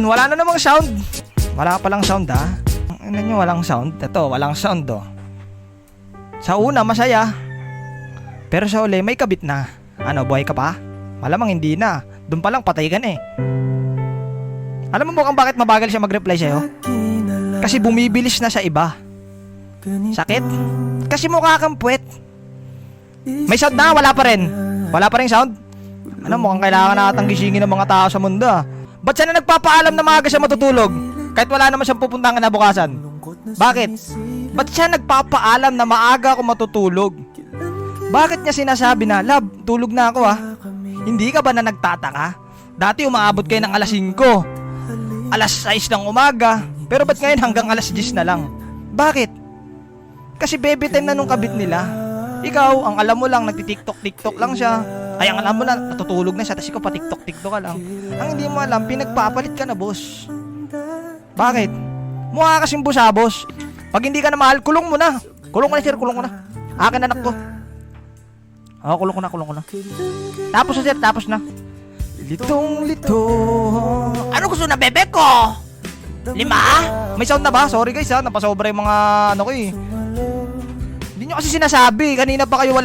wala na namang sound. Wala palang sound ha. Ano nyo, walang sound? Ito, walang sound oh. Sa una, masaya. Pero sa uli, may kabit na. Ano, buhay ka pa? Malamang hindi na. Doon pa lang, patay ka na eh. Alam mo mukhang bakit mabagal siya mag-reply sa'yo? Kasi bumibilis na sa iba. Sakit? Kasi mukha kang puwet. May sound na, wala pa rin. Wala pa rin sound? Ano, mukhang kailangan natang gisingin ng mga tao sa mundo ah. Ba't siya na nagpapaalam na maaga siya matutulog? Kahit wala naman siyang pupuntahan na bukasan. Bakit? Ba't siya nagpapaalam na maaga ako matutulog? Bakit niya sinasabi na, love, tulog na ako ah? Hindi ka ba na nagtataka? Dati umaabot kayo ng alas 5, alas 6 ng umaga, pero ba't ngayon hanggang alas 10 na lang? Bakit? Kasi baby time na nung kabit nila. Ikaw, ang alam mo lang, nagtitiktok-tiktok lang siya. Ay, ang alam mo na, natutulog na siya, tapos ikaw patiktok-tiktok ka lang. Ang hindi mo alam, pinagpapalit ka na, boss. Bakit? Mukha kasing busabos. Pag hindi ka na mahal, kulong mo na. Kulong ko na, sir, kulong ko na. Akin anak ko. Oo, kulong ko na. Tapos na, sir, tapos na. Litong-lito. Ano gusto na, bebe ko? 5? May sound na ba? Sorry guys ha, napasobra yung mga ano ko eh. Hindi nyo kasi sinasabi. Kanina pa kayo walang